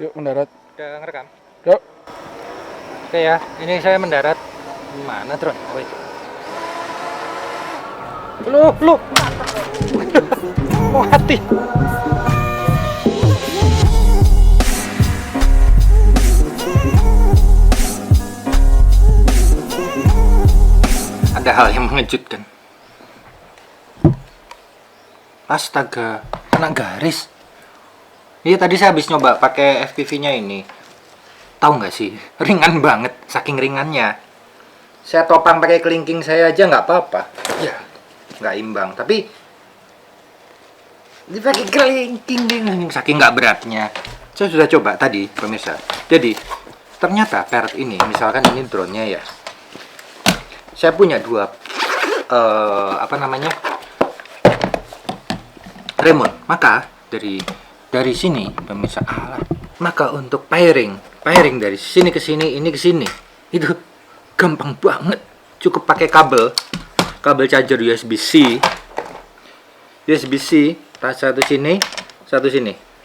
Yuk mendarat. Udah ngerekam? Yuk. Oke ya, ini saya mendarat. Mana drone? Oh itu. Lu. Mau hati. Ada hal yang mengejutkan. Astaga, kena garis. Iya tadi saya habis nyoba pakai FPV-nya ini. Tahu nggak sih, ringan banget, saking ringannya. Saya topang pakai kelingking saya aja nggak apa-apa. Ya, nggak imbang. Tapi dipakai kelingking nih, saking nggak beratnya. Saya sudah coba tadi, pemirsa. Jadi ternyata parrot ini, misalkan ini drone-nya ya. Saya punya dua, remote. Maka dari sini, pemirsa, maka untuk pairing dari sini ke sini, ini ke sini, itu gampang banget. Cukup pakai kabel charger USB-C, satu sini,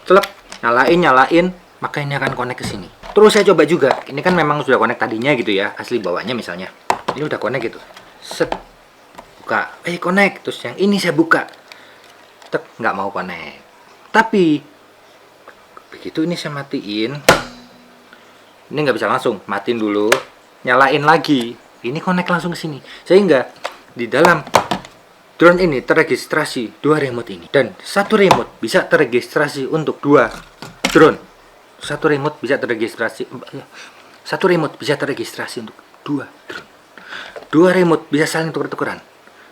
celek, nyalain, maka ini akan connect ke sini. Terus saya coba juga, ini kan memang sudah connect tadinya gitu ya, asli bawahnya misalnya, ini udah connect gitu, set, buka, connect, terus yang ini saya buka, nggak mau connect. Tapi begitu ini saya matiin, ini nggak bisa langsung, matiin dulu, nyalain lagi, ini connect langsung ke sini, sehingga di dalam drone ini terregistrasi dua remote ini, dan satu remote bisa terregistrasi untuk dua drone. Satu remote bisa terregistrasi untuk dua drone. Dua remote bisa saling tuker-tukeran.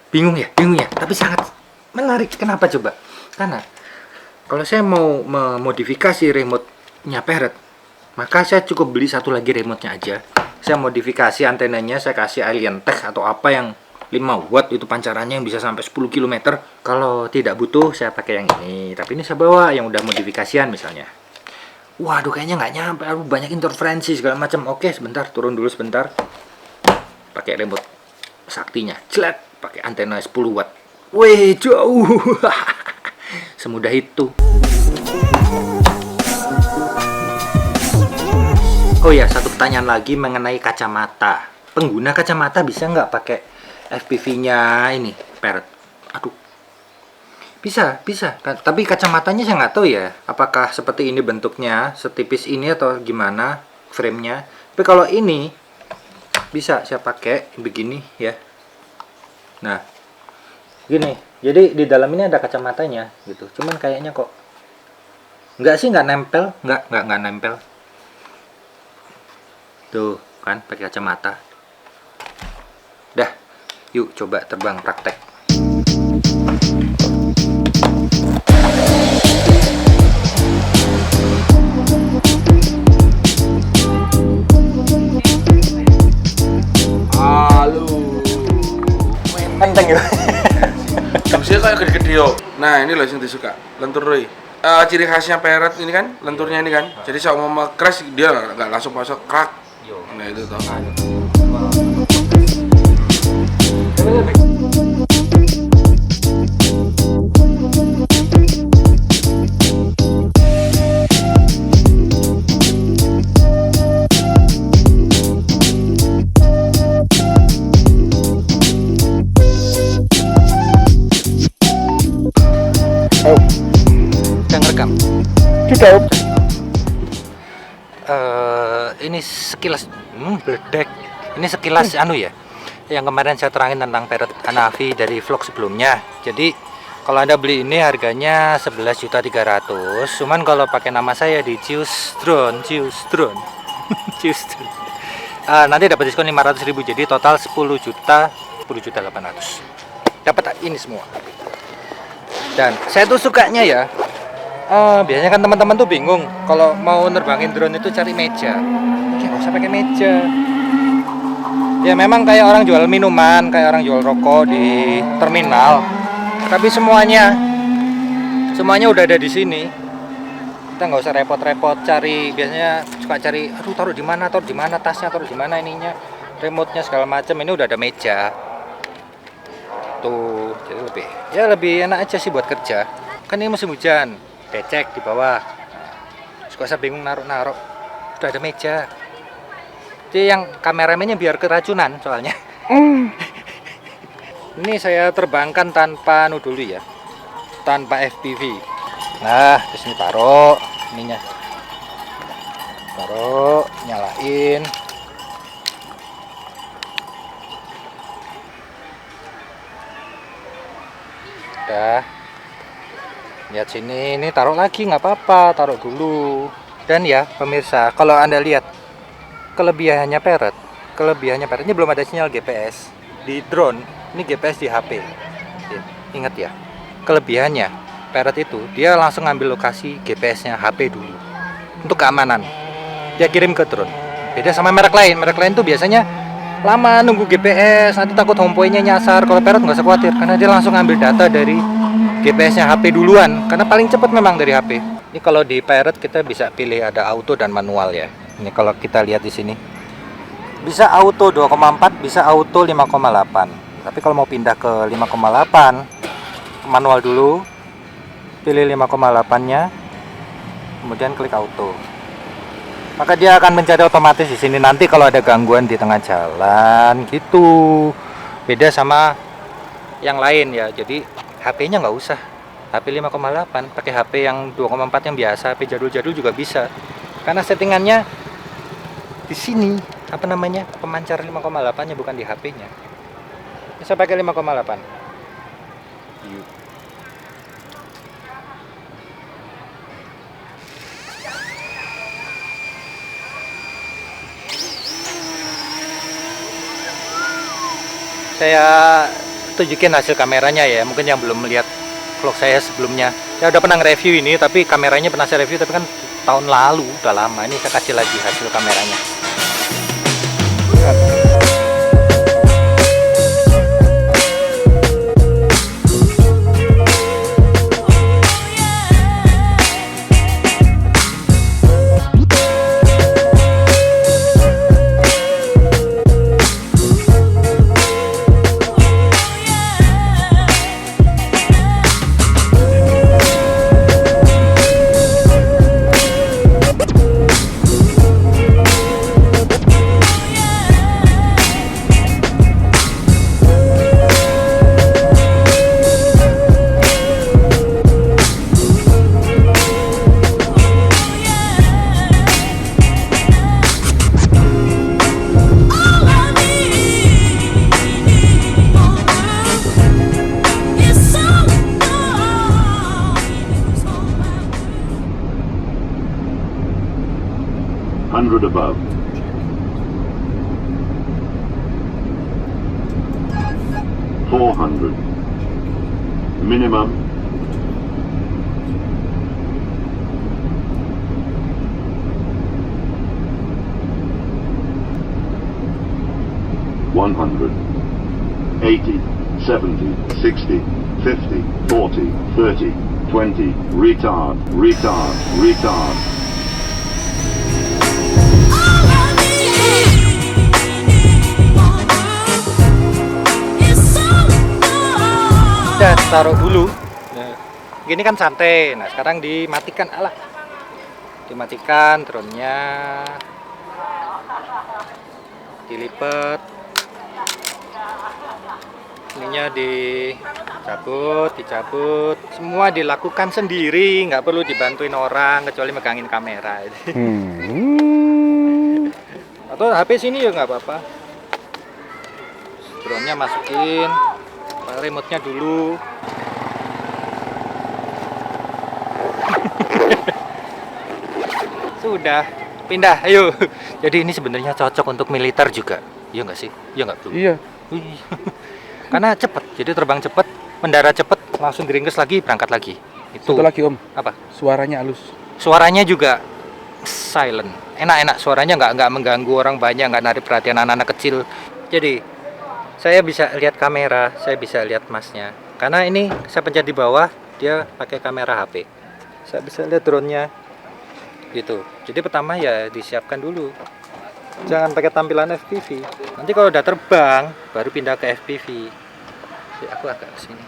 Bingung ya, tapi sangat menarik. Kenapa coba? Karena kalau saya mau memodifikasi remote-nya parrot, maka saya cukup beli satu lagi remote-nya aja. Saya modifikasi antenanya, saya kasih alien tech atau apa yang 5 watt itu pancarannya yang bisa sampai 10 km. Kalau tidak butuh, saya pakai yang ini. Tapi ini saya bawa yang udah modifikasian misalnya. Waduh, kayaknya nggak nyampe, banyak interferensi segala macam. Oke, sebentar, turun dulu sebentar. Pakai remote saktinya, jelek, pakai antena 10 watt. Wih, jauh. Semudah itu. Oh ya, satu pertanyaan lagi mengenai kacamata. Pengguna kacamata bisa nggak pakai FPV-nya ini, parrot? Aduh. Bisa. Tapi kacamatanya saya nggak tahu ya, apakah seperti ini bentuknya, setipis ini atau gimana frame-nya. Tapi kalau ini bisa saya pakai begini ya. Nah, gini. Jadi di dalam ini ada kacamatanya gitu. Cuman kayaknya kok nggak nempel, nggak nempel. Tuh kan pakai kacamata. Dah, yuk coba terbang praktek. Halo. Enteng ya. Fungsinya kayak gede-gede yo. Nah ini loh yang disuka. Lentur Roy. Ciri khasnya parrot ini kan, lenturnya ini kan. Jadi saya mau crash dia nggak langsung masuk krak. Nah itu toh. Udah ngerekam. Sudah. Ini sekilas bledek. Ini sekilas anu ya. Yang kemarin saya terangin tentang parrot Hanafi dari vlog sebelumnya. Jadi kalau Anda beli ini harganya 11.300.000. Cuman kalau pakai nama saya di Cius Drone. Nanti dapat diskon 500.000. Jadi total 10.800.000. Dapat ini semua. Dan saya tuh sukanya ya. Biasanya kan teman-teman tuh bingung kalau mau nerbangin drone itu cari meja. Oke, nggak usah pakai meja. Ya memang kayak orang jual minuman, kayak orang jual rokok di terminal. Tapi semuanya udah ada di sini. Kita nggak usah repot-repot cari. Biasanya suka cari, aduh taruh di mana tasnya, taruh di mana ininya, remote-nya segala macam. Ini udah ada meja. Tuh, jadi lebih enak aja sih buat kerja. Kan ini musim hujan. Becek di bawah. Gak usah bingung naruh-naruh. Udah ada meja. Jadi yang kameramennya biar keracunan soalnya. Ini saya terbangkan tanpa dulu ya. Tanpa FPV. Nah, di sini taruh ininya. Taruh, nyalain. Udah. Lihat sini, ini taruh lagi nggak apa-apa, taruh dulu. Dan ya pemirsa, kalau Anda lihat kelebihannya Parrot ini belum ada sinyal GPS di drone, ini GPS di HP. Ingat ya, kelebihannya Parrot itu dia langsung ngambil lokasi GPS-nya HP dulu untuk keamanan. Dia kirim ke drone. Beda sama merek lain tuh biasanya lama nunggu GPS, nanti takut homeplaynya nyasar. Kalau Parrot nggak usah khawatir karena dia langsung ambil data dari GPS-nya HP duluan, karena paling cepat memang dari HP. Ini kalau di Parrot kita bisa pilih ada auto dan manual ya. Ini kalau kita lihat di sini. Bisa auto 2,4, bisa auto 5,8. Tapi kalau mau pindah ke 5,8, manual dulu. Pilih 5,8-nya. Kemudian klik auto. Maka dia akan mencari otomatis di sini nanti kalau ada gangguan di tengah jalan gitu. Beda sama yang lain ya. Jadi HP-nya nggak usah. HP 5,8, pakai HP yang 2,4 yang biasa, HP jadul-jadul juga bisa. Karena settingannya di sini, apa namanya? Pemancar 5,8-nya bukan di HP-nya. Bisa pakai 5,8. Yuk. Saya tunjukin hasil kameranya ya, mungkin yang belum melihat vlog saya sebelumnya. Saya udah pernah nge-review ini, tapi kameranya pernah saya review, tapi kan tahun lalu, udah lama. Ini saya kasih lagi hasil kameranya. Above. 400. Minimum. $100. 80, 70, 60, 50, 40, 30, 20, retard, retard, retard. Udah taruh dulu. Nah, gini kan santai. Nah, sekarang dimatikan, dimatikan drone-nya, dilipat, ininya dicabut, semua dilakukan sendiri, nggak perlu dibantuin orang kecuali megangin kamera. Atau HP sini ya nggak apa-apa. Drone-nya masukin, remote-nya dulu. Sudah, pindah, ayo. Jadi ini sebenarnya cocok untuk militer juga. Iya nggak sih? Iya nggak, Bro? Iya. Karena cepet, jadi terbang cepet, mendarat cepet, langsung diringkes lagi, berangkat lagi. Itu. Satu lagi Om, Apa? suaranya halus. Suaranya juga silent, enak-enak. Suaranya nggak mengganggu orang banyak, nggak narik perhatian anak-anak kecil. Jadi saya bisa lihat kamera, saya bisa lihat masnya. Karena ini saya pencet di bawah, dia pakai kamera HP. Saya bisa lihat drone-nya. Gitu. Jadi pertama ya disiapkan dulu. Jangan pakai tampilan FPV. Nanti kalau udah terbang, baru pindah ke FPV. Jadi aku agak kesini.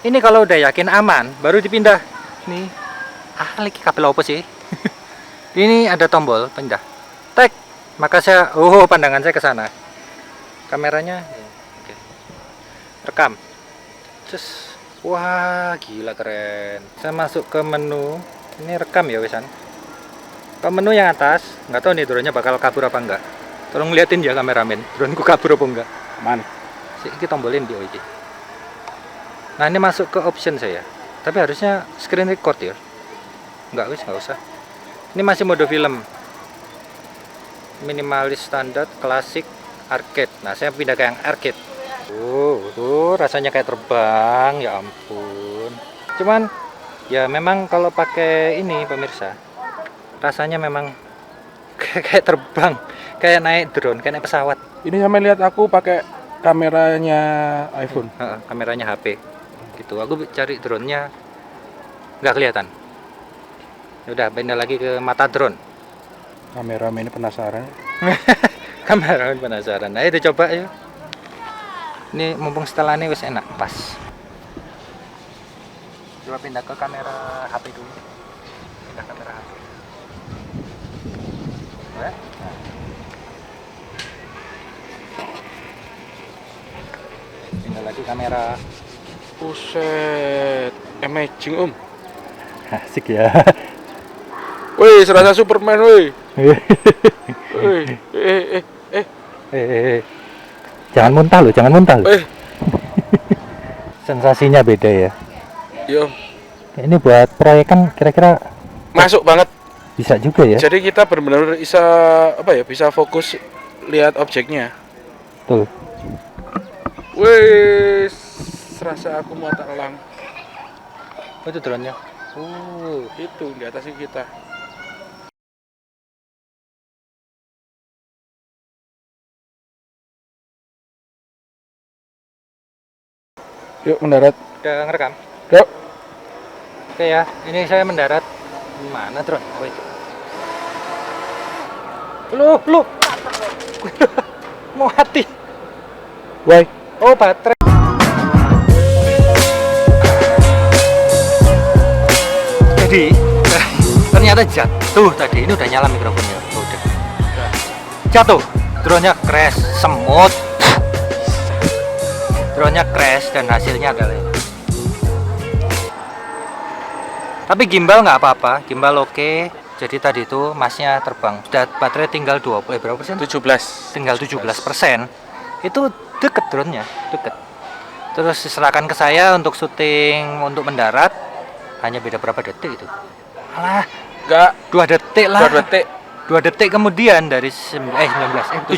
Ini kalau udah yakin aman, baru dipindah. Nih, lagi kabel apa sih? Ini ada tombol pindah. Tek, maka saya, pandangan saya ke sana. Kameranya, oke. Rekam. Cus, wah gila keren. Saya masuk ke menu. Ini rekam ya wesan. Ke menu yang atas, nggak tahu nih drone-nya bakal kabur apa enggak. Tolong liatin ya kameramen, drone-ku kabur apa enggak. Man. Ini tombolin dia ini. Nah ini masuk ke option saya. Tapi harusnya screen record ya. Nggak usah. Ini masih mode film. Minimalis, standar, klasik, arcade. Nah saya pindah ke yang arcade. Tuh rasanya kayak terbang, ya ampun. Cuman ya memang kalau pakai ini pemirsa, rasanya memang kayak terbang, kayak naik drone, kayak naik pesawat. Ini sampai lihat aku pakai kameranya iPhone. Kameranya HP. Gitu. Aku cari drone-nya nggak kelihatan. Udah pindah lagi ke mata drone. Kameramen ini penasaran. Kameramen penasaran. Ayo coba yuk. Ini mumpung setelannya wis enak, pas. Coba pindah ke kamera HP dulu. Pindah kamera HP. Nah. Pindah lagi kamera. Buset, amazing om. Asik ya. Woi, serasa Superman woi. Woi, Jangan muntah loh. Sensasinya beda ya. Yo, Ini buat proyek kan kira-kira masuk banget. bisa juga ya. Jadi kita benar-benar bisa fokus lihat objeknya. Tuh. Wih, serasa aku mau tak elang. Oh, itu drone-nya. Itu di atas kita. Yuk mendarat. Udah ngerekam. Yuk. Oke ya, ini saya mendarat. Mana drone? Oh itu. Lu. Mau mati. Why? Oh, baterai. Jadi, ternyata jatuh tadi. Ini udah nyala mikrofonnya. Udah. Jatuh. Drone-nya crash, semut. Drone-nya crash dan hasilnya adalah ini. Tapi gimbal nggak apa-apa, gimbal oke. Jadi tadi itu masnya terbang. Sudah baterai tinggal berapa persen? 17. Tinggal 17%. Itu deket drone-nya, deket. Terus diserahkan ke saya untuk syuting, untuk mendarat. Hanya beda berapa detik itu? Alah, Enggak, 2 detik lah. 2 detik. 2 detik kemudian dari 17%.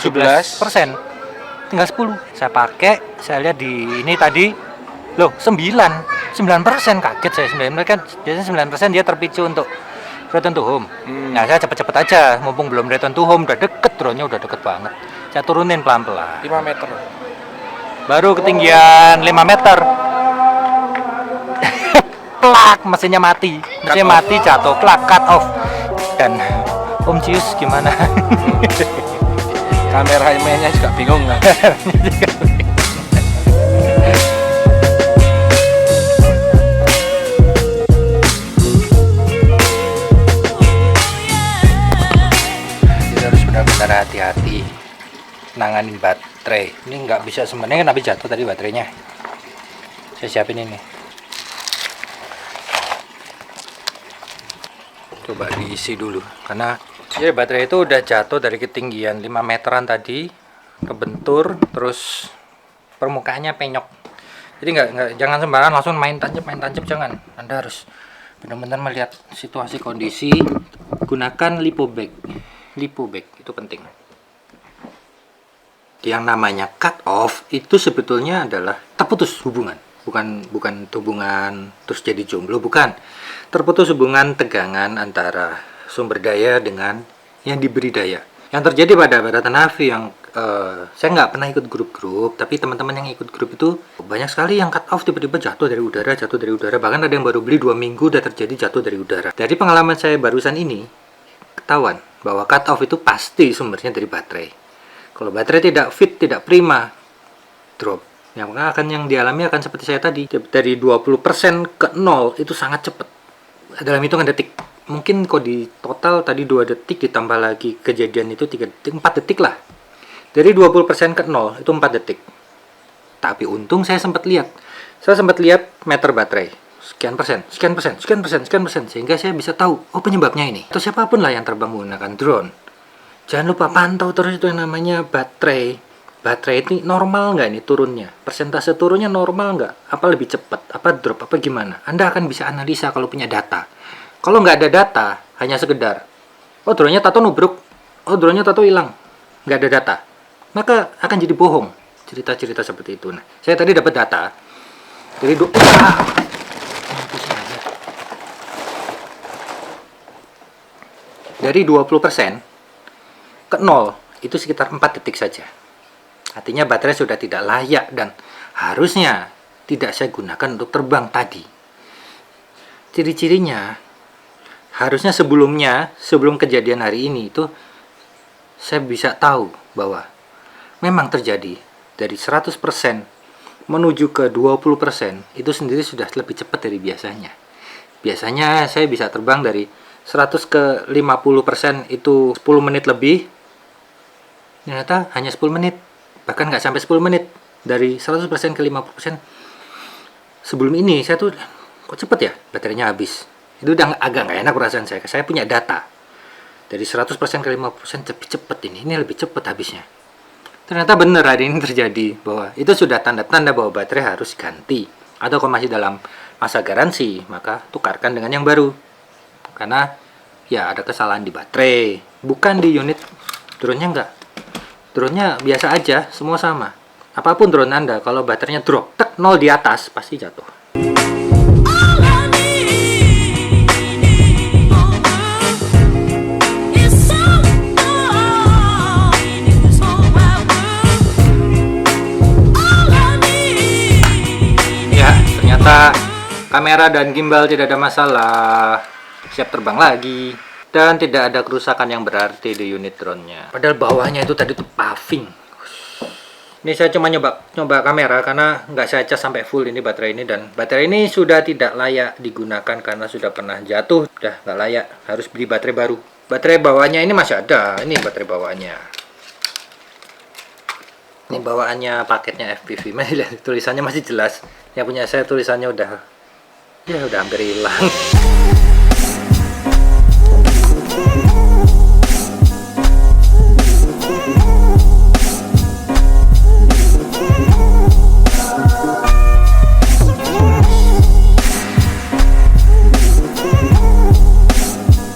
Tinggal 10. Saya pakai, saya lihat di ini tadi. Loh, 9%, kaget saya. 9% kan biasanya 9% dia terpicu untuk return to home. Nah, saya cepet-cepet aja, mumpung belum return to home, udah deket drone-nya, udah deket banget. Saya turunin pelan-pelan. 5 meter. Baru ketinggian 5 meter. Plak, mesinnya mati. Mesinnya mati, jatuh, plak, cut off. Dan Om Cius gimana? Kameramennya juga bingung kan. Kita harus benar-benar hati-hati nanganin baterai. Ini nggak bisa sebenarnya, kenapa jatuh tadi baterainya. Saya siapin ini. Coba diisi dulu karena ya baterai itu udah jatuh dari ketinggian 5 meteran tadi, kebentur, terus permukaannya penyok. Jadi jangan sembarangan langsung main tancap jangan. Anda harus benar-benar melihat situasi kondisi. Gunakan lipo bag itu penting. Yang namanya cut off itu sebetulnya adalah terputus hubungan, bukan hubungan terus jadi jomblo, bukan. Terputus hubungan tegangan antara sumber daya dengan yang diberi daya. Yang terjadi pada Tanavi yang saya nggak pernah ikut grup-grup, tapi teman-teman yang ikut grup itu banyak sekali yang cut off tiba-tiba jatuh dari udara, bahkan ada yang baru beli 2 minggu udah terjadi jatuh dari udara. Dari pengalaman saya barusan ini ketahuan bahwa cut off itu pasti sumbernya dari baterai. Kalau baterai tidak fit, tidak prima, drop. yang akan yang dialami akan seperti saya tadi, dari 20% ke 0 itu sangat cepat dalam hitungan detik. Mungkin kalau di total tadi 2 detik ditambah lagi kejadian itu 3 detik, 4 detik lah. Dari 20% ke 0 itu 4 detik. Tapi untung saya sempat lihat meter baterai sekian persen, sehingga saya bisa tahu penyebabnya ini. Atau siapapun lah yang terbang menggunakan drone, jangan lupa pantau terus itu yang namanya baterai. Baterai ini normal nggak ini turunnya? Persentase turunnya normal nggak? Apa lebih cepat? Apa drop? Apa gimana? Anda akan bisa analisa kalau punya data. Kalau nggak ada data, hanya sekedar, drone-nya tato nubruk, drone-nya tato hilang, nggak ada data, maka akan jadi bohong cerita-cerita seperti itu. Nah, saya tadi dapat data dari dari 20% ke 0 itu sekitar 4 detik saja. Artinya baterai sudah tidak layak dan harusnya tidak saya gunakan untuk terbang tadi. Ciri-cirinya harusnya sebelum kejadian hari ini itu saya bisa tahu bahwa memang terjadi dari 100% menuju ke 20% itu sendiri sudah lebih cepat dari biasanya. Biasanya saya bisa terbang dari 100 ke 50% itu 10 menit lebih. Ternyata hanya 10 menit, bahkan nggak sampai 10 menit. Dari 100% ke 50%. Sebelum ini saya tuh, kok cepet ya baterainya habis. Itu udah agak nggak enak perasaan saya. Saya punya data dari 100% ke 50% lebih cepat ini lebih cepat habisnya. Ternyata benar hari ini terjadi, bahwa itu sudah tanda-tanda bahwa baterai harus ganti. Atau kalau masih dalam masa garansi, maka tukarkan dengan yang baru. Karena ya ada kesalahan di baterai, bukan di unit drone-nya. Enggak, drone-nya biasa aja, semua sama. Apapun drone Anda, kalau baterainya drop, 0 di atas, pasti jatuh. Kamera dan gimbal tidak ada masalah, siap terbang lagi, dan tidak ada kerusakan yang berarti di unit drone-nya. Padahal bawahnya itu tadi tuh paving. Ini saya cuma nyoba kamera karena nggak saya cas sampai full ini baterai ini, dan baterai ini sudah tidak layak digunakan karena sudah pernah jatuh, udah nggak layak, harus beli baterai baru. Baterai bawahnya ini masih ada, ini baterai bawahnya. Ini bawaannya paketnya FPV, tulisannya masih jelas. Yang punya saya tulisannya udah hampir hilang.